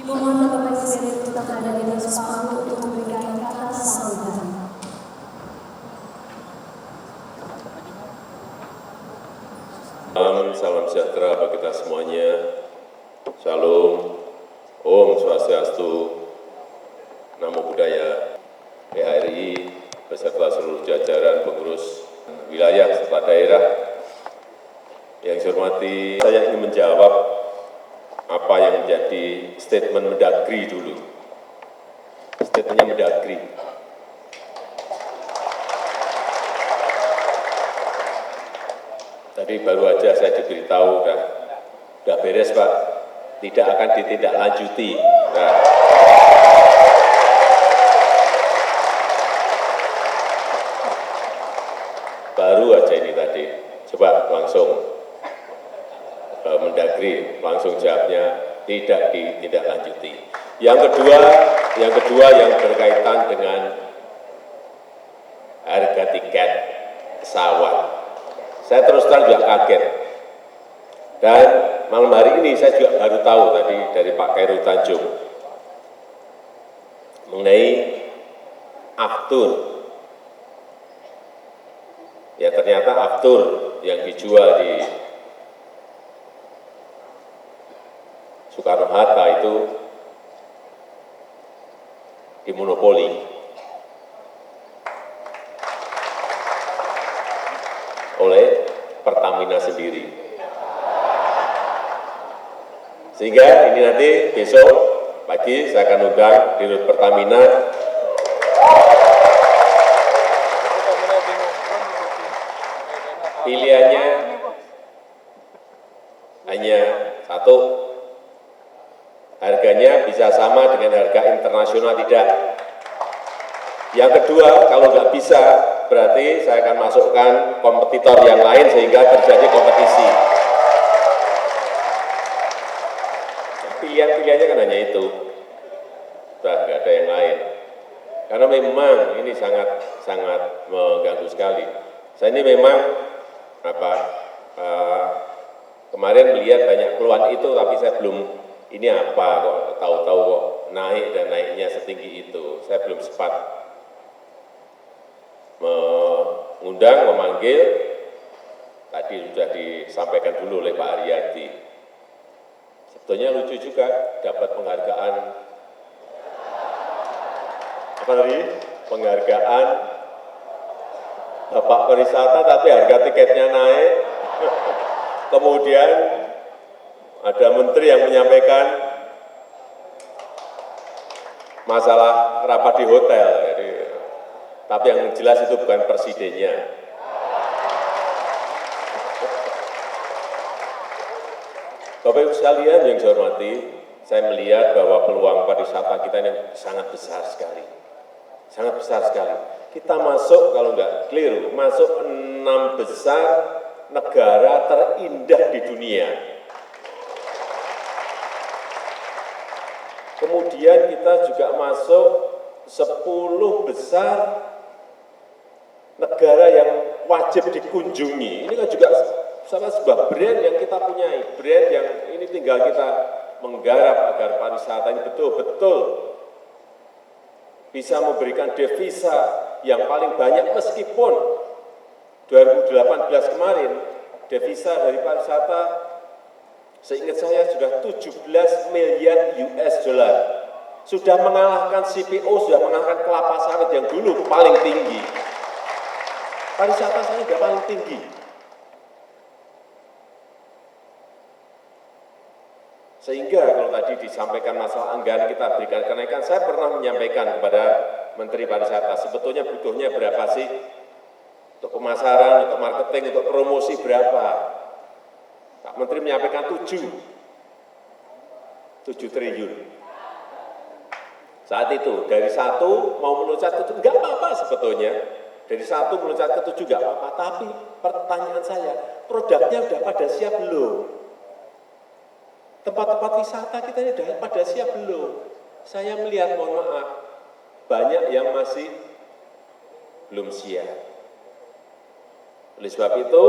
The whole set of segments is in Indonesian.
Dimohon Bapak Presiden tetap berada di atas panggung untuk memberikan kata sambutan. Salam sejahtera bagi kita semuanya. Shalom, Om Swastiastu, Namo Buddhaya, PHRI beserta seluruh jajaran pengurus wilayah serta daerah. Yang saya hormati, saya ingin menjawab apa yang menjadi statement Mendagri dulu. Statementnya Mendagri. Tadi baru aja saya diberitahu, udah beres Pak, tidak akan ditindaklanjuti. Nah, baru aja ini tadi, coba langsung Mendagri langsung jawabnya tidak ditindaklanjuti. Yang kedua yang berkaitan dengan harga tiket pesawat. Saya terus terang juga kaget. Dan malam hari ini saya juga baru tahu tadi dari Pak Khairul Tanjung mengenai aftur. Ya ternyata aftur yang dijual di Soekarno-Hatta itu dimonopoli oleh Pertamina sendiri. Sehingga ini nanti besok pagi saya akan undang Dirut Pertamina pilihannya hanya satu, harganya bisa sama dengan harga internasional tidak. Yang kedua, kalau nggak bisa, berarti saya akan masukkan kompetitor yang lain sehingga terjadi kompetisi. Pilihan-pilihannya kan hanya itu, sudah nggak ada yang lain. Karena memang ini sangat mengganggu sekali. Saya ini memang kemarin melihat banyak keluhan itu, tapi saya belum ini apa kok tahu-tahu kok naik dan naiknya setinggi itu. Saya belum sempat memanggil, tadi sudah disampaikan dulu oleh Pak Aryadi. Sebetulnya lucu juga dapat penghargaan, penghargaan Bapak Pariwisata, tapi harga tiketnya naik. Kemudian ada menteri yang menyampaikan masalah rapat di hotel. Tapi yang jelas itu bukan presidennya. Bapak Ibu sekalian yang saya hormati, saya melihat bahwa peluang pariwisata kita ini sangat besar sekali. Sangat besar sekali. Kita masuk, kalau nggak keliru, masuk 6 besar negara terindah di dunia. Kemudian kita juga masuk 10 besar negara yang wajib dikunjungi. Ini kan juga sama sebuah brand yang kita punyai, brand yang ini tinggal kita menggarap agar pariwisata ini betul-betul bisa memberikan devisa yang paling banyak, meskipun 2018 kemarin devisa dari pariwisata seingat saya sudah 17 miliar US dollar. Sudah mengalahkan CPO, sudah mengalahkan kelapa sawit yang dulu paling tinggi. Pariwisata saya sudah paling tinggi. Sehingga kalau tadi disampaikan masalah anggaran kita berikan kenaikan, saya pernah menyampaikan kepada Menteri Pariwisata, sebetulnya butuhnya berapa sih? Untuk pemasaran, untuk marketing, untuk promosi berapa? Pak Menteri menyampaikan 7 triliun. Saat itu, dari 1 mau meloncat ke 7, enggak apa-apa sebetulnya. Dari 1 meloncat ke 7 enggak apa-apa, tapi pertanyaan saya, produknya sudah pada siap belum? Tempat-tempat wisata kita ini sudah pada siap belum? Saya melihat, mohon maaf, banyak yang masih belum siap. Oleh sebab itu,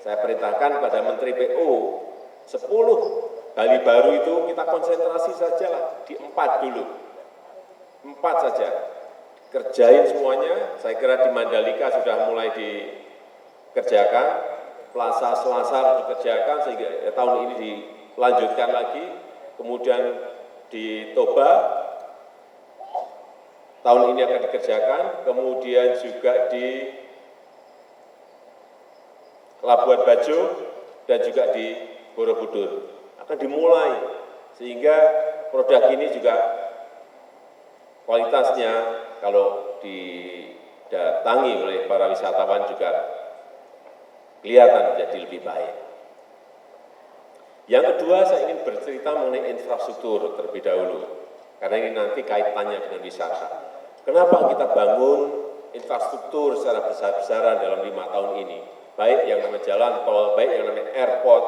saya perintahkan pada Menteri PU, 10 Bali Baru itu kita konsentrasi saja lah di 4 dulu. 4 saja. Kerjain semuanya, saya kira di Mandalika sudah mulai dikerjakan, Plaza Selasar dikerjakan, sehingga tahun ini dilanjutkan lagi, kemudian di Toba, tahun ini akan dikerjakan, kemudian juga di Labuan Bajo, dan juga di Borobudur. Akan dimulai, sehingga produk ini juga kualitasnya kalau didatangi oleh para wisatawan juga kelihatan menjadi lebih baik. Yang kedua, saya ingin bercerita mengenai infrastruktur terlebih dahulu, karena ini nanti kaitannya dengan wisata. Kenapa kita bangun infrastruktur secara besar-besaran dalam 5 tahun ini? Baik yang namanya jalan tol, baik yang namanya airport,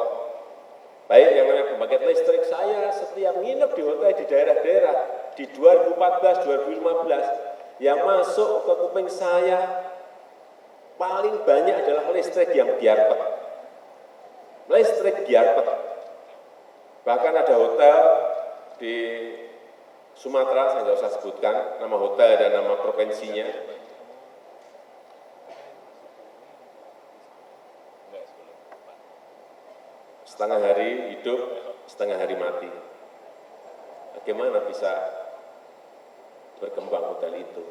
baik yang namanya pembangkit listrik. Saya setiap nginep di hotel di daerah-daerah, di 2014, 2015, yang masuk ke kuping saya paling banyak adalah listrik yang biarpet. Listrik biarpet. Bahkan ada hotel di Sumatera, saya nggak usah sebutkan nama hotel dan nama provinsinya. Setengah hari hidup, setengah hari mati. Bagaimana bisa berkembang hotel itu?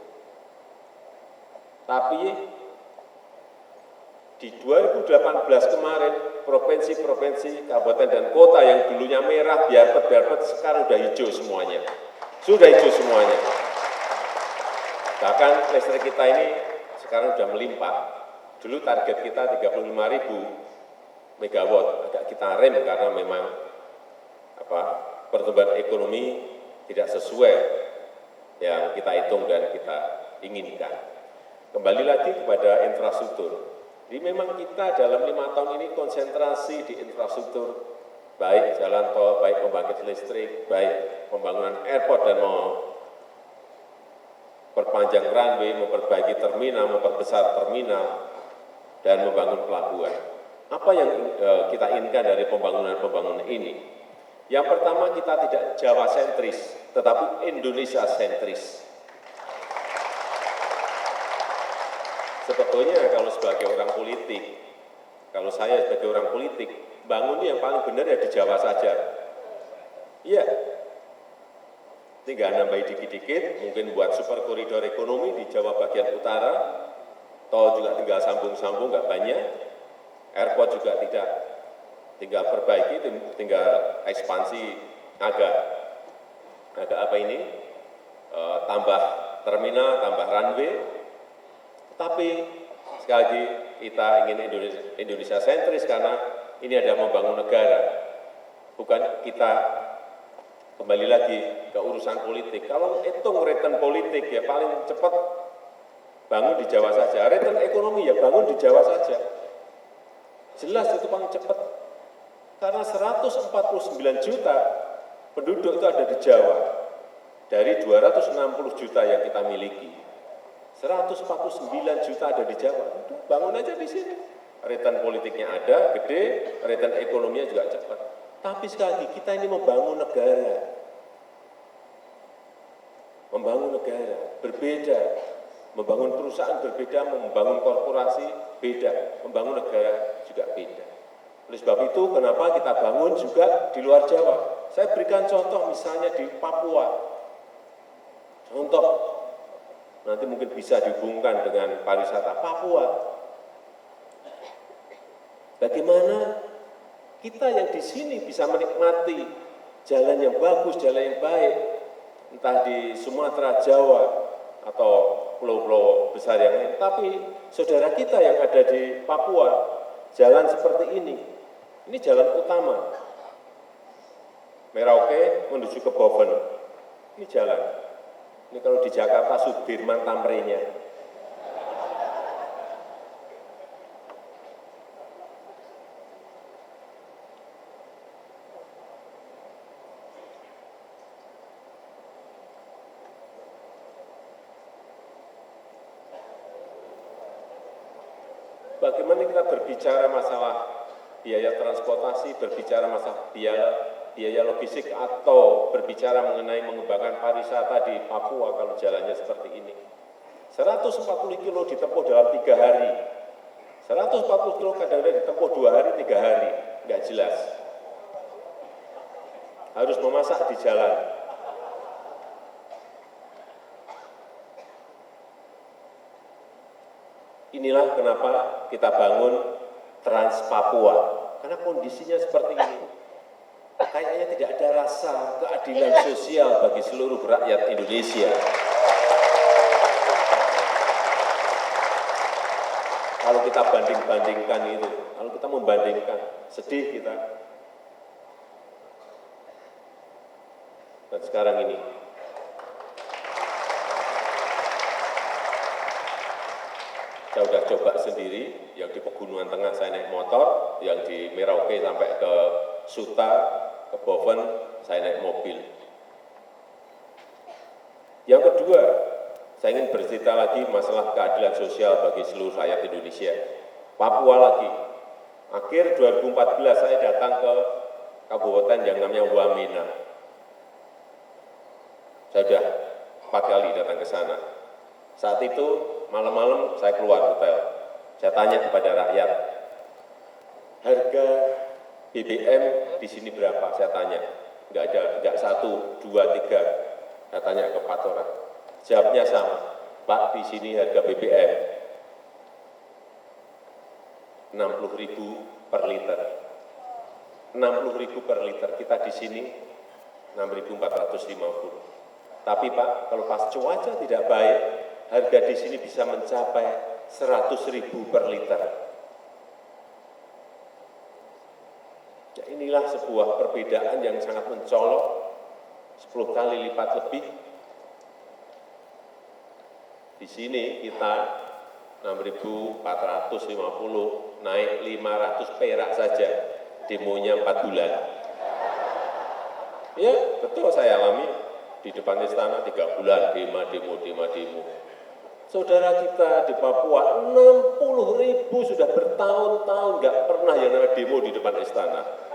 Tapi di 2018 kemarin, provinsi-provinsi, kabupaten dan kota yang dulunya merah, biarpet, sekarang sudah hijau semuanya. Sudah hijau semuanya. Bahkan listrik kita ini sekarang sudah melimpah. Dulu target kita 35.000 megawatt, agak kita rem karena memang pertumbuhan ekonomi tidak sesuai yang kita hitung dan kita inginkan. Kembali lagi kepada infrastruktur. Jadi memang kita dalam 5 tahun ini konsentrasi di infrastruktur, baik jalan tol, baik pembangkit listrik, baik pembangunan airport dan mau perpanjang runway, memperbaiki terminal, memperbesar terminal, dan membangun pelabuhan. Apa yang kita inginkan dari pembangunan-pembangunan ini? Yang pertama, kita tidak Jawa sentris, tetapi Indonesia sentris. Sebetulnya kalau sebagai orang politik, kalau saya sebagai orang politik, bangun yang paling benar ya di Jawa saja. Iya, tinggal nambahi dikit-dikit, mungkin buat super koridor ekonomi di Jawa bagian utara, tol juga tinggal sambung-sambung, nggak banyak, airport juga tidak, tinggal perbaiki, tinggal ekspansi agak tambah terminal, tambah runway. Tapi sekali lagi kita ingin Indonesia sentris karena ini adalah membangun negara. Bukan kita kembali lagi ke urusan politik. Kalau hitung return politik ya paling cepat bangun di Jawa saja. Return ekonomi ya bangun di Jawa saja. Jelas itu paling cepat. Karena 149 juta penduduk itu ada di Jawa. Dari 260 juta yang kita miliki. 149 juta ada di Jawa, udah bangun aja di sini. Return politiknya ada, gede, return ekonominya juga cepat. Tapi sekali lagi, kita ini membangun negara. Membangun negara, berbeda. Membangun perusahaan berbeda, membangun korporasi beda. Membangun negara juga beda. Oleh sebab itu, kenapa kita bangun juga di luar Jawa? Saya berikan contoh misalnya di Papua. Contoh, nanti mungkin bisa dihubungkan dengan pariwisata Papua. Bagaimana kita yang di sini bisa menikmati jalan yang bagus, jalan yang baik, entah di Sumatera, Jawa, atau pulau-pulau besar yang lain. Tapi saudara kita yang ada di Papua, jalan seperti ini jalan utama. Merauke menuju ke Boven, ini jalan. Ini kalau di Jakarta Sudirman Tamrinnya. Bagaimana kita berbicara masalah biaya transportasi, berbicara masalah biaya biaya logistik atau berbicara mengenai mengembangkan pariwisata di Papua kalau jalannya seperti ini. 140 kilo ditempuh dalam 3 hari. 140 kilo kadang-kadang ditempuh 2 hari, 3 hari. Nggak jelas. Harus memasak di jalan. Inilah kenapa kita bangun Trans Papua. Karena kondisinya seperti ini. Kayaknya tidak ada rasa keadilan sosial bagi seluruh rakyat Indonesia. Kalau kita banding-bandingkan itu, kalau kita membandingkan, sedih kita. Dan sekarang ini, saya sudah coba sendiri, yang di Pegunungan Tengah saya naik motor, yang di Merauke sampai ke Suta, ke Boven, saya naik mobil. Yang kedua, saya ingin bercerita lagi masalah keadilan sosial bagi seluruh rakyat Indonesia. Papua lagi. Akhir 2014 saya datang ke kabupaten yang namanya Wamena. Saya sudah 4 kali datang ke sana. Saat itu malam-malam saya keluar hotel. Saya tanya kepada rakyat, harga BBM di sini berapa? Saya tanya. Enggak ada, enggak 1, 2, 3. Saya tanya ke Pak Tora. Jawabnya sama, Pak, di sini harga BBM 60.000 per liter. 60.000 per liter, kita di sini 6.450. Tapi Pak, kalau pas cuaca tidak baik, harga di sini bisa mencapai 100.000 per liter. Ya, inilah sebuah perbedaan yang sangat mencolok, 10 kali lipat lebih. Di sini kita 6.450, naik 500 perak saja, demonya 4 bulan. Ya, betul saya alami di depan istana 3 bulan, demo. Saudara kita di Papua, 60.000 sudah bertahun-tahun nggak pernah yang namanya demo di depan istana.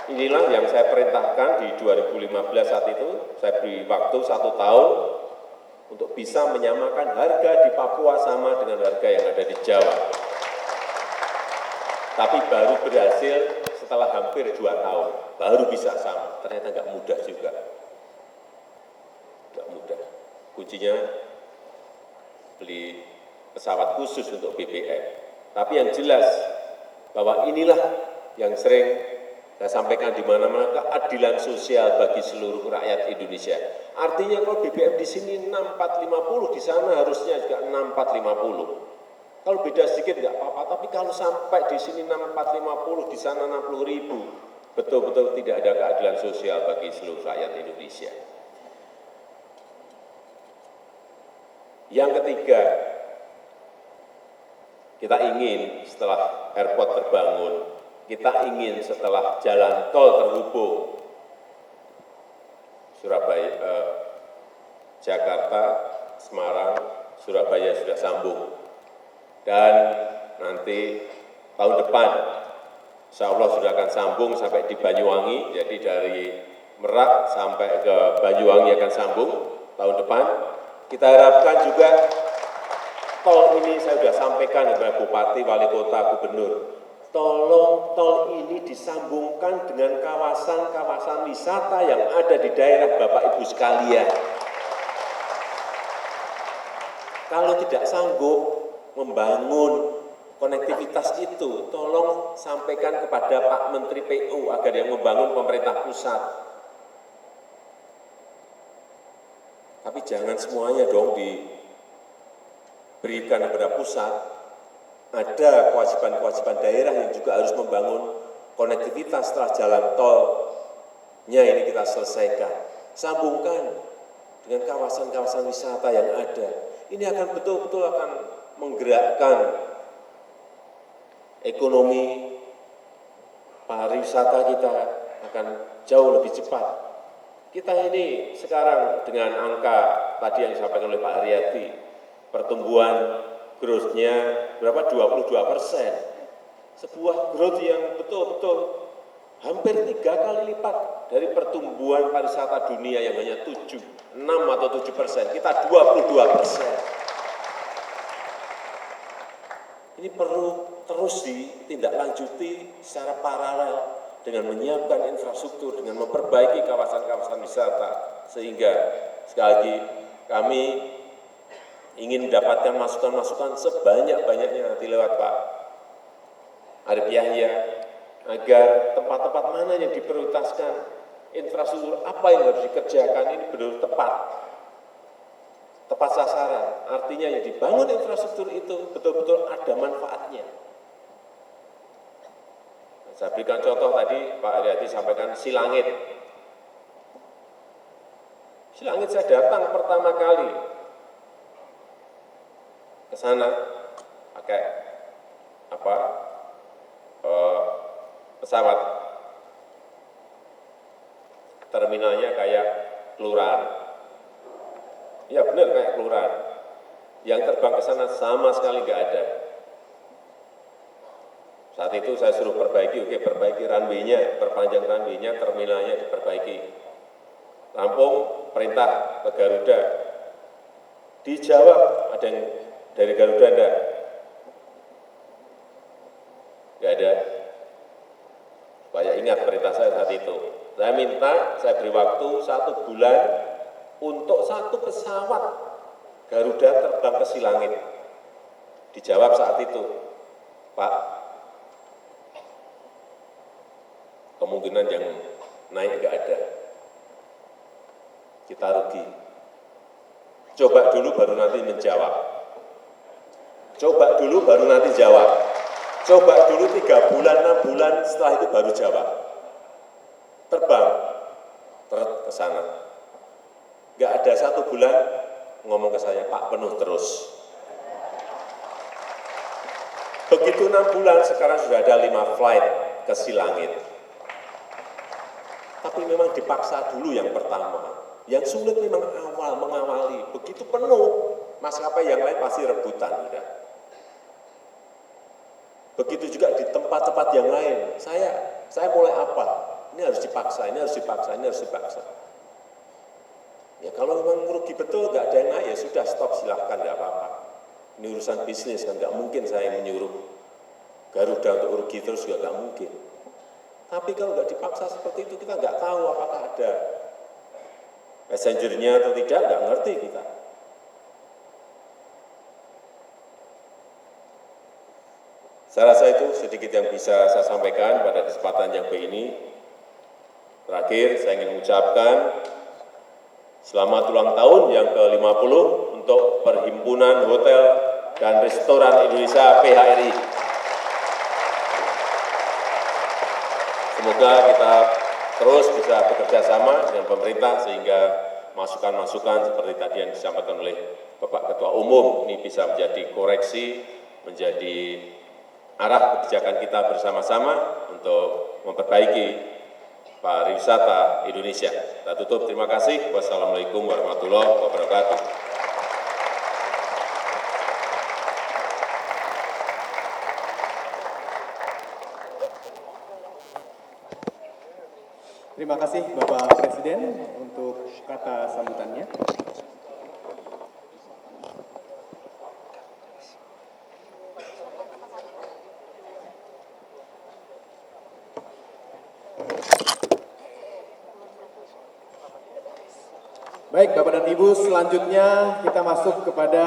Inilah yang saya perintahkan di 2015 saat itu, saya beri waktu 1 tahun untuk bisa menyamakan harga di Papua sama dengan harga yang ada di Jawa. Tapi baru berhasil setelah hampir 2 tahun, baru bisa sama. Ternyata nggak mudah juga. Nggak mudah. Kuncinya beli pesawat khusus untuk BBM. Tapi yang jelas bahwa inilah yang sering saya sampaikan di mana-mana, keadilan sosial bagi seluruh rakyat Indonesia. Artinya kalau BBM di sini 6.450, di sana harusnya juga 6.450. Kalau beda sedikit nggak apa-apa, tapi kalau sampai di sini 6.450, di sana 60.000, betul-betul tidak ada keadilan sosial bagi seluruh rakyat Indonesia. Yang ketiga, kita ingin setelah airport terbangun, kita ingin setelah jalan tol terhubung Surabaya, Jakarta, Semarang, Surabaya sudah sambung. Dan nanti tahun depan, insya Allah sudah akan sambung sampai di Banyuwangi. Jadi dari Merak sampai ke Banyuwangi akan sambung tahun depan. Kita harapkan juga tol ini saya sudah sampaikan kepada Bupati, Wali Kota, Gubernur. Tolong tol ini disambungkan dengan kawasan-kawasan wisata yang ada di daerah Bapak Ibu sekalian. Kalau tidak sanggup membangun konektivitas itu, tolong sampaikan kepada Pak Menteri PU agar yang membangun pemerintah pusat. Tapi jangan semuanya dong diberikan kepada pusat. Ada kewajiban-kewajiban daerah yang juga harus membangun konektivitas setelah jalan tolnya ini kita selesaikan. Sambungkan dengan kawasan-kawasan wisata yang ada. Ini akan betul-betul akan menggerakkan ekonomi pariwisata kita akan jauh lebih cepat. Kita ini sekarang dengan angka tadi yang disampaikan oleh Pak Haryadi, pertumbuhan growth-nya berapa? 22%. Sebuah growth yang betul-betul hampir 3 kali lipat dari pertumbuhan pariwisata dunia yang hanya 6 atau 7%. Kita 22%. Ini perlu terus ditindaklanjuti secara paralel dengan menyiapkan infrastruktur, dengan memperbaiki kawasan-kawasan wisata, sehingga sekali lagi kami ingin mendapatkan masukan-masukan sebanyak-banyaknya nanti lewat Pak Arief Yahya, agar tempat-tempat mana yang diprioritaskan, infrastruktur apa yang harus dikerjakan, ini benar tepat sasaran. Artinya yang dibangun infrastruktur itu betul-betul ada manfaatnya. Saya berikan contoh tadi, Pak Aryati sampaikan Silangit. Silangit saya datang pertama kali ke sana pakai pesawat, terminalnya kayak kelurahan. Ya benar kayak kelurahan. Yang terbang ke sana sama sekali nggak ada. Saat itu saya suruh perbaiki, oke perbaiki runway-nya, perpanjang runway-nya, terminalnya diperbaiki. Lampung perintah ke Garuda. Dijawab, ada yang dari Garuda enggak? Enggak ada. Supaya ingat perintah saya saat itu. Saya minta, saya beri waktu 1 bulan untuk 1 pesawat Garuda terbang ke Silangit. Dijawab saat itu, Pak, kemungkinan yang naik enggak ada. Kita rugi. Coba dulu baru nanti menjawab. Coba dulu baru nanti jawab. Coba dulu 3 bulan, 6 bulan, setelah itu baru jawab. Terbang ke sana. Nggak ada 1 bulan ngomong ke saya, Pak penuh terus. Begitu 6 bulan, sekarang sudah ada 5 flight ke Silangit. Tapi memang dipaksa dulu yang pertama. Yang sulit memang mengawali. Begitu penuh, maskapai yang lain pasti rebutan. Udah. Begitu juga di tempat-tempat yang lain. Saya mulai apa? Ini harus dipaksa, ini harus dipaksa, ini harus dipaksa. Ya kalau memang merugi betul, nggak ada yang naik, ya sudah stop, silahkan, nggak apa-apa. Ini urusan bisnis kan, nggak mungkin saya menyuruh Garuda untuk rugi terus juga nggak mungkin. Tapi kalau nggak dipaksa seperti itu, kita nggak tahu apakah ada passenger-nya atau tidak, nggak ngerti kita. Saya rasa itu sedikit yang bisa saya sampaikan pada kesempatan yang baik ini. Terakhir, saya ingin mengucapkan selamat ulang tahun yang ke-50 untuk Perhimpunan Hotel dan Restoran Indonesia PHRI. Semoga kita terus bisa bekerja sama dengan pemerintah sehingga masukan-masukan seperti tadi yang disampaikan oleh Bapak Ketua Umum ini bisa menjadi koreksi, menjadi arah kebijakan kita bersama-sama untuk memperbaiki pariwisata Indonesia. Kita tutup, terima kasih. Wassalamualaikum warahmatullahi wabarakatuh. Terima kasih Bapak Presiden untuk kata sambutannya. Baik, Bapak dan Ibu, selanjutnya kita masuk kepada